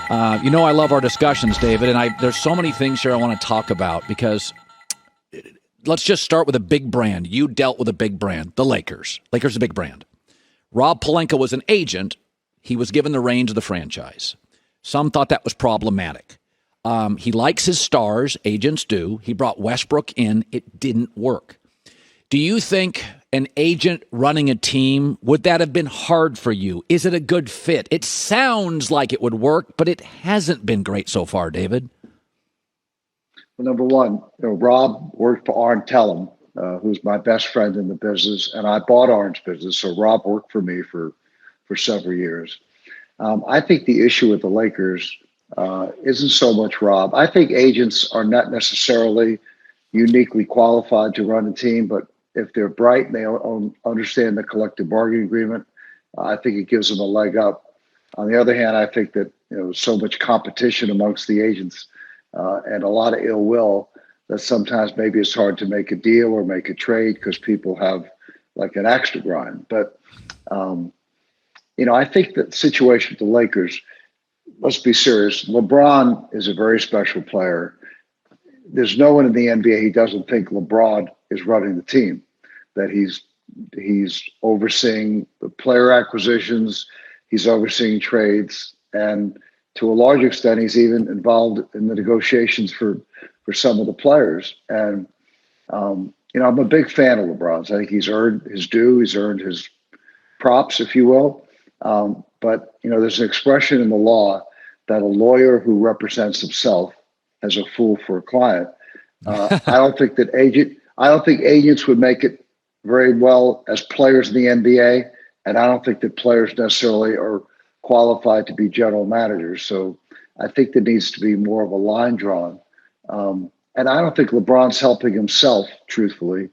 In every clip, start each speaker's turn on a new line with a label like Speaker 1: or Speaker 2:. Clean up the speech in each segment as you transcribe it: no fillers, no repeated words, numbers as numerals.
Speaker 1: I love our discussions, David, and there's so many things here I want to talk about because let's just start with a big brand. You dealt with a big brand, the Lakers. Lakers is a big brand. Rob Pelinka was an agent. He was given the reins of the franchise. Some thought that was problematic. He likes his stars. Agents do. He brought Westbrook in. It didn't work. Do you think an agent running a team, would that have been hard for you? Is it a good fit? It sounds like it would work, but it hasn't been great so far, David.
Speaker 2: Well, number one, Rob worked for Arn Tellem, who's my best friend in the business, and I bought Arn's business, so Rob worked for me for several years. I think the issue with the Lakers isn't so much Rob. I think agents are not necessarily uniquely qualified to run a team, but if they're bright and they understand the collective bargaining agreement, I think it gives them a leg up. On the other hand, I think that so much competition amongst the agents and a lot of ill will that sometimes maybe it's hard to make a deal or make a trade because people have like an axe to grind. But I think that the situation with the Lakers, let's be serious. LeBron is a very special player. There's no one in the NBA who doesn't think LeBron is running the team, that he's overseeing the player acquisitions, he's overseeing trades, and to a large extent, he's even involved in the negotiations for some of the players. And, I'm a big fan of LeBron's. I think he's earned his due. He's earned his props, if you will. But there's an expression in the law that a lawyer who represents himself as a fool for a client. I don't think agents would make it very well as players in the NBA, and I don't think that players necessarily are qualified to be general managers. So I think there needs to be more of a line drawn. And I don't think LeBron's helping himself, truthfully,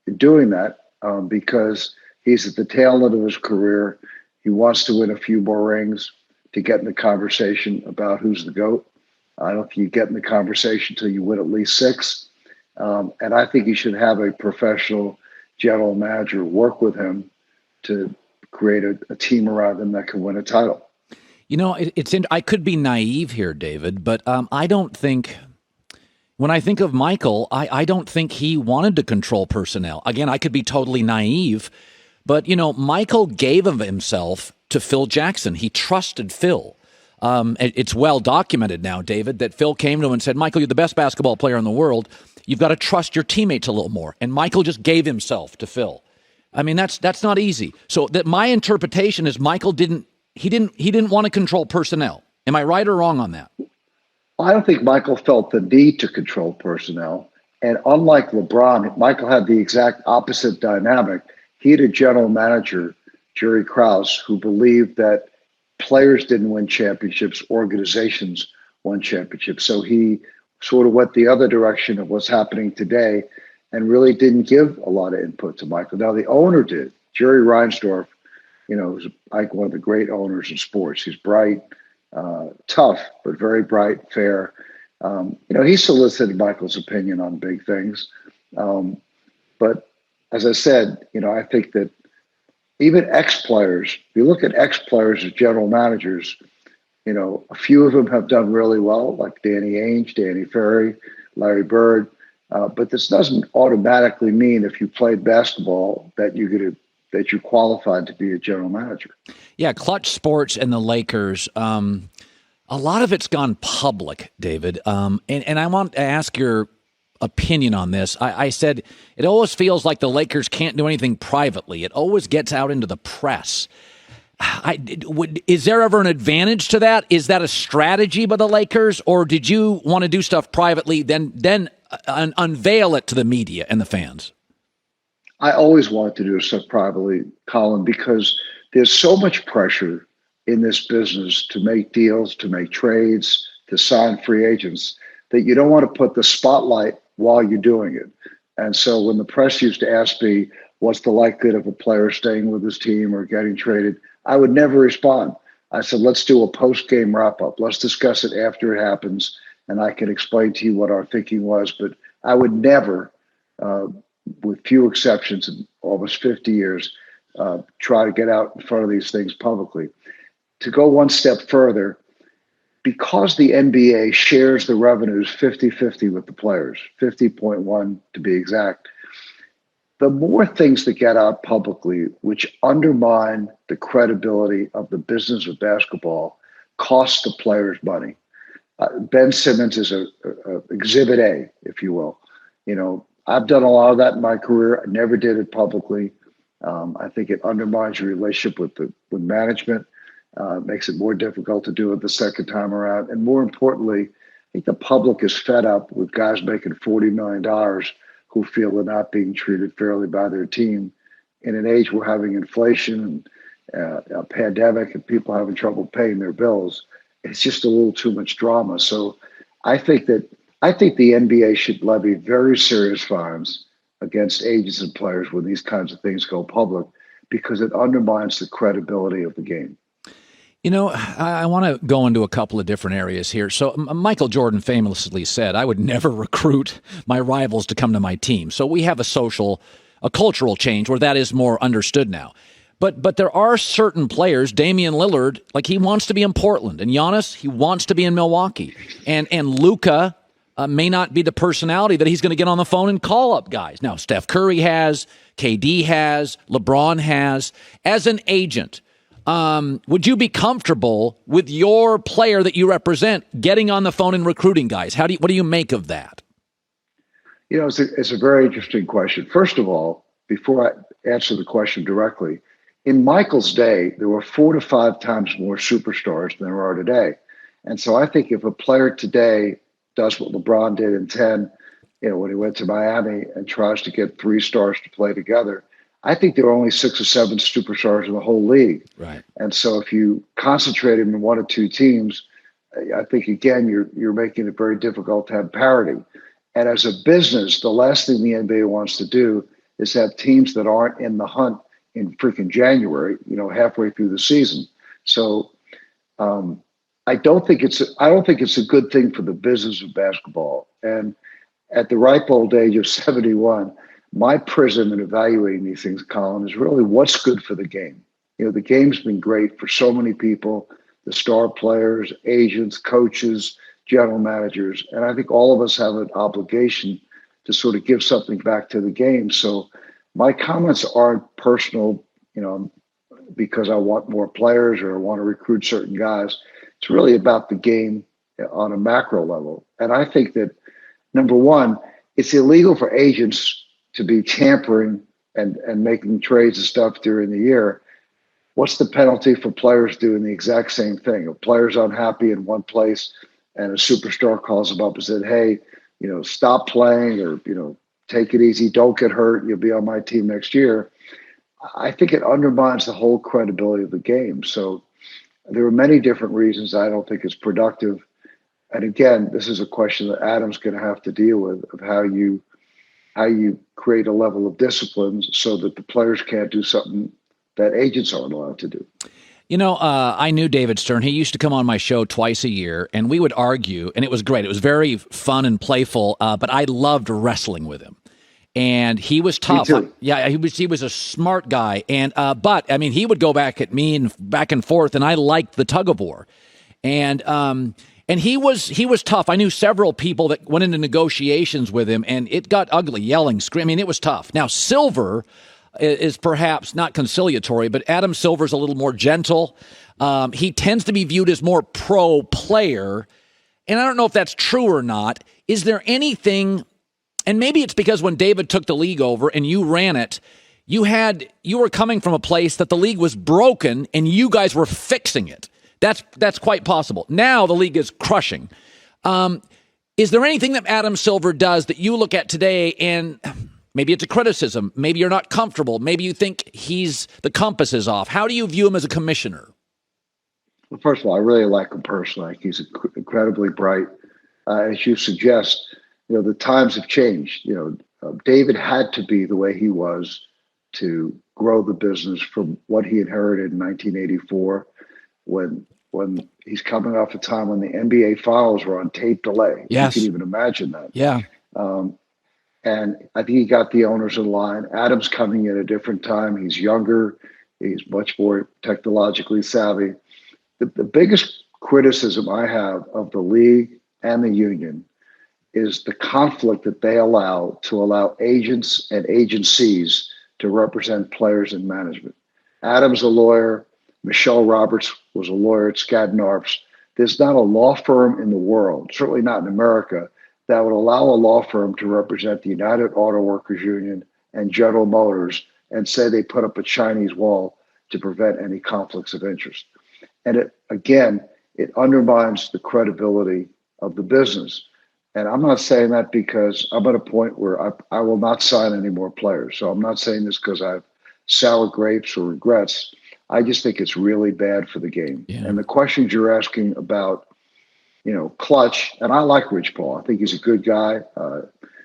Speaker 2: in doing that because he's at the tail end of his career. He wants to win a few more rings to get in the conversation about who's the GOAT. I don't think you get in the conversation until you win at least 6. And I think he should have a professional general manager work with him to create a team around him that can win a title.
Speaker 1: I could be naive here, David, but I don't think, when I think of Michael, I don't think he wanted to control personnel. Again, I could be totally naive, but, Michael gave of himself to Phil Jackson. He trusted Phil. It's well documented now, David, that Phil came to him and said, Michael, you're the best basketball player in the world. You've got to trust your teammates a little more. And Michael just gave himself to Phil. I mean, that's not easy. So that my interpretation is Michael didn't want to control personnel. Am I right or wrong on that?
Speaker 2: I don't think Michael felt the need to control personnel. And unlike LeBron, Michael had the exact opposite dynamic. He had a general manager, Jerry Krause, who believed that players didn't win championships, organizations won championships. So he sort of went the other direction of what's happening today and really didn't give a lot of input to Michael. Now, the owner did. Jerry Reinsdorf, is like one of the great owners in sports. He's bright, tough, but very bright, fair. He solicited Michael's opinion on big things. But as I said, I think that even ex-players, if you look at ex-players as general managers, a few of them have done really well, like Danny Ainge, Danny Ferry, Larry Bird. But this doesn't automatically mean if you played basketball that you're qualified to be a general manager.
Speaker 1: Yeah, Klutch Sports and the Lakers, a lot of it's gone public, David. And I want to ask your opinion on this. I said it always feels like the Lakers can't do anything privately. It always gets out into the press. Is there ever an advantage to that? Is that a strategy by the Lakers, or did you want to do stuff privately, then unveil it to the media and the fans?
Speaker 2: I always wanted to do stuff privately, Colin, because there's so much pressure in this business to make deals, to make trades, to sign free agents, that you don't want to put the spotlight while you're doing it. And so when the press used to ask me, what's the likelihood of a player staying with his team or getting traded, I would never respond. I said, let's do a post-game wrap-up. Let's discuss it after it happens, and I can explain to you what our thinking was. But I would never, with few exceptions in almost 50 years, try to get out in front of these things publicly. To go one step further, because the NBA shares the revenues 50-50 with the players, 50.1 to be exact, the more things that get out publicly, which undermine the credibility of the business of basketball, cost the players money. Ben Simmons is a exhibit A, if you will. I've done a lot of that in my career. I never did it publicly. I think it undermines your relationship with management, makes it more difficult to do it the second time around. And more importantly, I think the public is fed up with guys making $40 million who feel they're not being treated fairly by their team in an age where having inflation and a pandemic and people having trouble paying their bills. It's just a little too much drama. So I think the NBA should levy very serious fines against agents and players when these kinds of things go public, because it undermines the credibility of the game.
Speaker 1: I want to go into a couple of different areas here. So Michael Jordan famously said, I would never recruit my rivals to come to my team. So we have a cultural change where that is more understood now. But there are certain players, Damian Lillard, like he wants to be in Portland, and Giannis, he wants to be in Milwaukee, and Luka may not be the personality that he's going to get on the phone and call up guys. Now, Steph Curry has, KD has, LeBron has. As an agent, would you be comfortable with your player that you represent getting on the phone and recruiting guys? What do you make of that?
Speaker 2: It's a very interesting question. First of all, before I answer the question directly, in Michael's day, there were 4 to 5 times more superstars than there are today. And so I think if a player today does what LeBron did in 10, when he went to Miami and tries to get 3 stars to play together, I think there are only 6 or 7 superstars in the whole league.
Speaker 1: Right.
Speaker 2: And so if you concentrate him in 1 or 2 teams, I think, again, you're making it very difficult to have parity. And as a business, the last thing the NBA wants to do is have teams that aren't in the hunt in freaking January, halfway through the season. So I don't think it's a good thing for the business of basketball. And at the ripe old age of 71, my prism in evaluating these things, Colin, is really what's good for the game. The game's been great for so many people, the star players, agents, coaches, general managers. And I think all of us have an obligation to sort of give something back to the game. So my comments aren't personal, because I want more players or I want to recruit certain guys. It's really about the game on a macro level. And I think that, number one, it's illegal for agents to be tampering and making trades and stuff during the year. What's the penalty for players doing the exact same thing? If players unhappy in one place and a superstar calls them up and said, hey, stop playing or, take it easy, don't get hurt, you'll be on my team next year. I think it undermines the whole credibility of the game. So there are many different reasons I don't think it's productive. And again, this is a question that Adam's going to have to deal with, of how you create a level of discipline so that the players can't do something that agents aren't allowed to do.
Speaker 1: I knew David Stern. He used to come on my show twice a year, and we would argue, and it was great. It was very fun and playful, but I loved wrestling with him. And he was tough.
Speaker 2: Me too.
Speaker 1: Yeah, he was a smart guy. And but he would go back at me and back and forth, and I liked the tug of war. And he was tough. I knew several people that went into negotiations with him, and it got ugly, yelling, screaming. It was tough. Now, Silver is perhaps not conciliatory, but Adam Silver's a little more gentle. He tends to be viewed as more pro player. And I don't know if that's true or not. Is there anything, and maybe it's because when David took the league over and you ran it, you were coming from a place that the league was broken and you guys were fixing it. That's quite possible. Now the league is crushing. Is there anything that Adam Silver does that you look at today and maybe it's a criticism, maybe you're not comfortable, maybe you think the compass is off? How do you view him as a commissioner?
Speaker 2: Well, first of all, I really like him personally. He's incredibly bright. As you suggest, the times have changed. David had to be the way he was to grow the business from what he inherited in 1984, when he's coming off a time when the NBA finals were on tape delay.
Speaker 1: Yes.
Speaker 2: You can even imagine that.
Speaker 1: Yeah.
Speaker 2: And I think he got the owners in line. Adam's coming in at a different time. He's younger. He's much more technologically savvy. The biggest criticism I have of the league and the union is the conflict that they allow agents and agencies to represent players in management. Adam's a lawyer. Michelle Roberts was a lawyer at Skadden Arps. There's not a law firm in the world, certainly not in America, that would allow a law firm to represent the United Auto Workers Union and General Motors and say they put up a Chinese wall to prevent any conflicts of interest. And it undermines the credibility of the business. And I'm not saying that because I'm at a point where I will not sign any more players. So I'm not saying this because I have sour grapes or regrets. I just think it's really bad for the game. Yeah. And the questions you're asking about, Klutch, and I like Rich Paul. I think he's a good guy.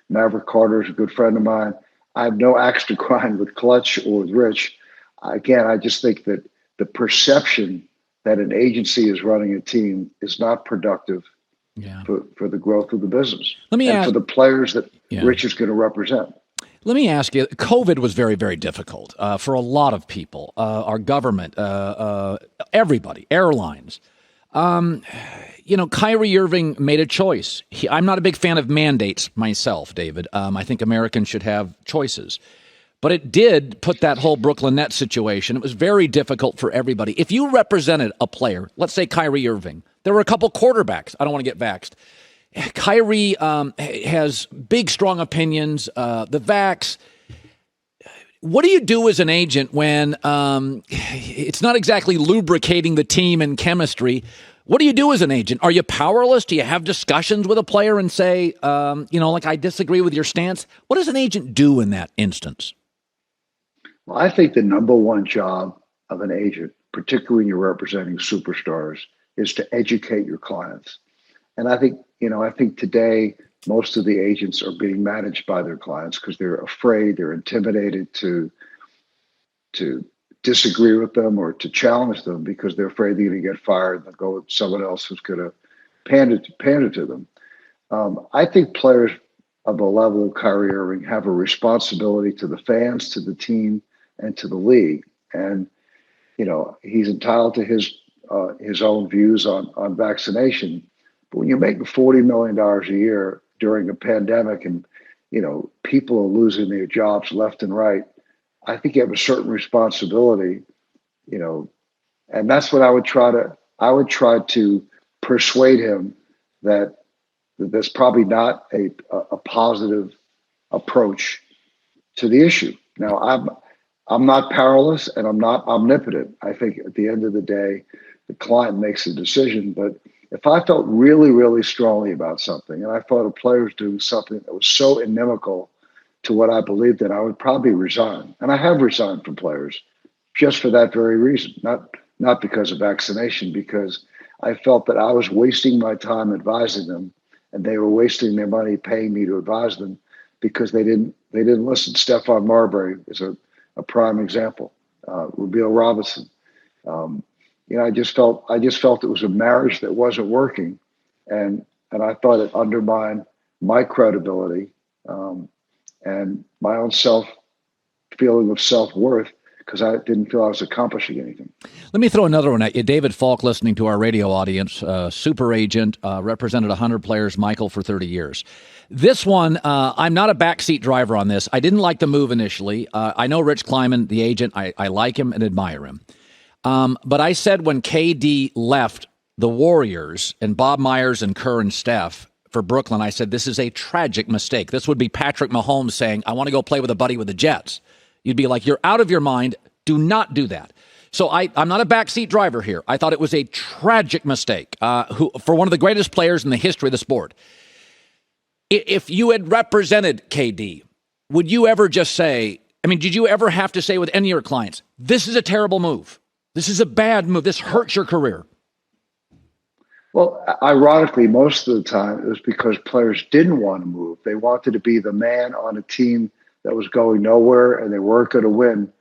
Speaker 2: Maverick Carter is a good friend of mine. I have no axe to grind with Klutch or with Rich. Again, I just think that the perception that an agency is running a team is not productive for the growth of the business. For the players that Rich is going to represent.
Speaker 1: Let me ask you, COVID was very, very difficult for a lot of people, our government, everybody, airlines. Kyrie Irving made a choice. I'm not a big fan of mandates myself, David. I think Americans should have choices. But it did put that whole Brooklyn Nets situation. It was very difficult for everybody. If you represented a player, let's say Kyrie Irving, there were a couple quarterbacks. I don't want to get vaxxed. Kyrie has big, strong opinions. The vax. What do you do as an agent when it's not exactly lubricating the team and chemistry? What do you do as an agent? Are you powerless? Do you have discussions with a player and say, I disagree with your stance? What does an agent do in that instance?
Speaker 2: Well, I think the number one job of an agent, particularly when you're representing superstars, is to educate your clients. And I think today most of the agents are being managed by their clients because they're afraid, they're intimidated to disagree with them or to challenge them because they're afraid they're going to get fired and they'll go with someone else who's going to pander to them. I think players of the level of Kyrie Irving have a responsibility to the fans, to the team, and to the league. And, he's entitled to his own views on vaccination. But when you're making $40 million a year during a pandemic and, people are losing their jobs left and right, I think you have a certain responsibility, and that's what I would try to persuade him that there's probably not a positive approach to the issue. Now, I'm not powerless and I'm not omnipotent. I think at the end of the day, the client makes a decision. But if I felt really, really strongly about something and I thought a player was doing something that was so inimical to what I believed in, I would probably resign. And I have resigned from players just for that very reason, not because of vaccination, because I felt that I was wasting my time advising them and they were wasting their money paying me to advise them because they didn't listen. Stephon Marbury is a prime example. Rubeal Robinson. I just felt it was a marriage that wasn't working, and I thought it undermined my credibility and my own feeling of self-worth because I didn't feel I was accomplishing anything.
Speaker 1: Let me throw another one at you. David Falk, listening to our radio audience, super agent, represented 100 players, Michael, for 30 years. This one, I'm not a backseat driver on this. I didn't like the move initially. I know Rich Kleiman, the agent. I like him and admire him. But I said when KD left the Warriors and Bob Myers and Kerr and Steph for Brooklyn, I said, this is a tragic mistake. This would be Patrick Mahomes saying, I want to go play with a buddy with the Jets. You'd be like, you're out of your mind. Do not do that. So I'm not a backseat driver here. I thought it was a tragic mistake for one of the greatest players in the history of the sport. If you had represented KD, would you ever just say, did you ever have to say with any of your clients, this is a terrible move? This is a bad move. This hurts your career.
Speaker 2: Well, ironically, most of the time it was because players didn't want to move. They wanted to be the man on a team that was going nowhere and they weren't going to win.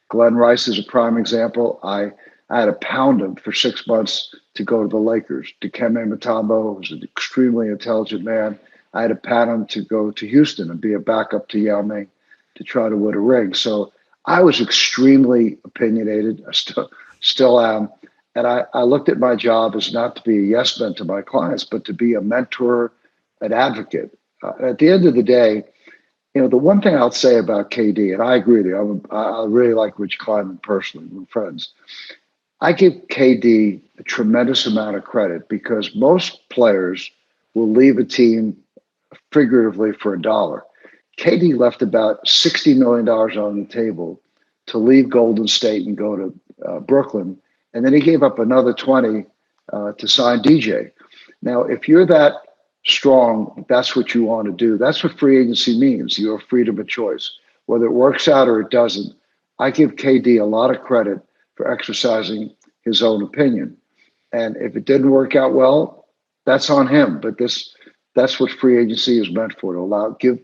Speaker 2: Glenn Rice is a prime example. I had to pound him for 6 months to go to the Lakers. Dikembe Mutombo was an extremely intelligent man. I had to pound him to go to Houston and be a backup to Yao Ming to try to win a ring. So I was extremely opinionated. I still am. And I looked at my job as not to be a yes man to my clients, but to be a mentor, an advocate. At the end of the day, the one thing I'll say about KD, and I agree with you, I really like Rich Kleiman personally, we're friends. I give KD a tremendous amount of credit because most players will leave a team figuratively for a dollar. KD left about $60 million on the table to leave Golden State and go to Brooklyn. And then he gave up another 20 to sign DJ. Now, if you're that strong, that's what you want to do. That's what free agency means. You have freedom of choice. Whether it works out or it doesn't, I give KD a lot of credit for exercising his own opinion. And if it didn't work out well, that's on him. But that's what free agency is meant for, to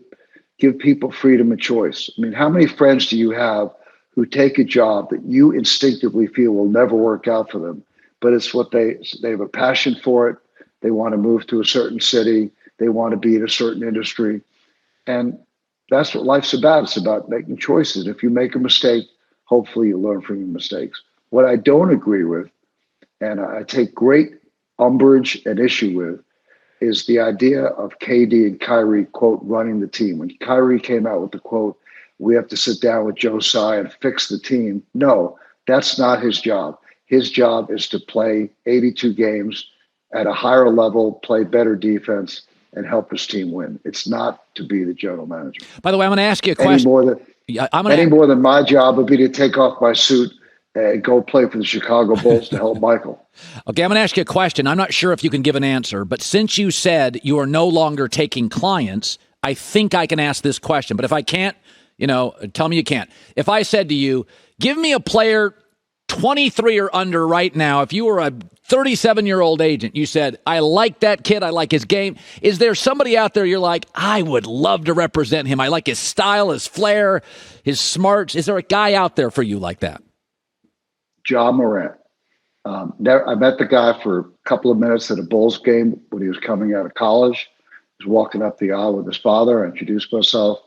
Speaker 2: give people freedom of choice. I mean, how many friends do you have who take a job that you instinctively feel will never work out for them, but it's what they have a passion for it. They want to move to a certain city. They want to be in a certain industry. And that's what life's about. It's about making choices. If you make a mistake, hopefully you learn from your mistakes. What I don't agree with, and I take great umbrage and issue with, is the idea of KD and Kyrie, quote, running the team. When Kyrie came out with the quote, we have to sit down with Joe Tsai and fix the team. No, that's not his job. His job is to play 82 games at a higher level, play better defense, and help his team win. It's not to be the general manager.
Speaker 1: By the way, I'm going to ask you a question.
Speaker 2: More than my job would be to take off my suit and go play for the Chicago Bulls to help Michael.
Speaker 1: Okay, I'm going to ask you a question. I'm not sure if you can give an answer, but since you said you are no longer taking clients, I think I can ask this question. But if I can't, tell me you can't. If I said to you, give me a player 23 or under right now, if you were a 37-year-old agent, you said, I like that kid, I like his game. Is there somebody out there you're like, I would love to represent him. I like his style, his flair, his smarts. Is there a guy out there for you like that?
Speaker 2: Ja Morant. I met the guy for a couple of minutes at a Bulls game when he was coming out of college. He was walking up the aisle with his father. I introduced myself.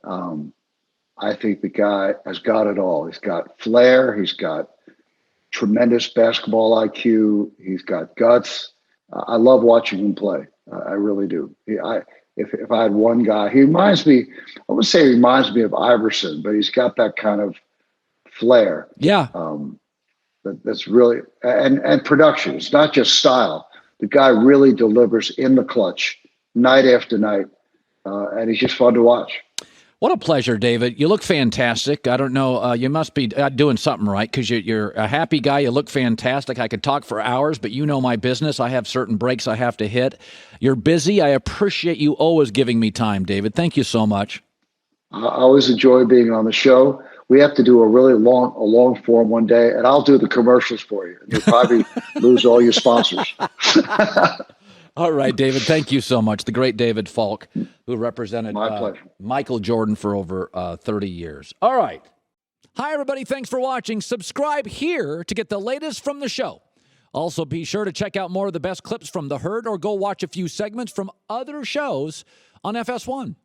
Speaker 2: I think the guy has got it all. He's got flair. He's got tremendous basketball IQ. He's got guts. I love watching him play. I really do. If I had one guy, he reminds me, I wouldn't say he reminds me of Iverson, but he's got that kind of flair.
Speaker 1: Yeah.
Speaker 2: That's really, and production. It's not just style. The guy really delivers in the clutch night after night. And he's just fun to watch.
Speaker 1: What a pleasure, David. You look fantastic. I don't know. You must be doing something right because you're a happy guy. You look fantastic. I could talk for hours, but you know my business. I have certain breaks I have to hit. You're busy. I appreciate you always giving me time, David. Thank you so much.
Speaker 2: I always enjoy being on the show. We have to do a really long form one day, and I'll do the commercials for you. And you'll probably lose all your sponsors.
Speaker 1: All right, David, thank you so much. The great David Falk, who represented Michael Jordan for over 30 years. All right. Hi, everybody. Thanks for watching. Subscribe here to get the latest from the show. Also, be sure to check out more of the best clips from The Herd or go watch a few segments from other shows on FS1.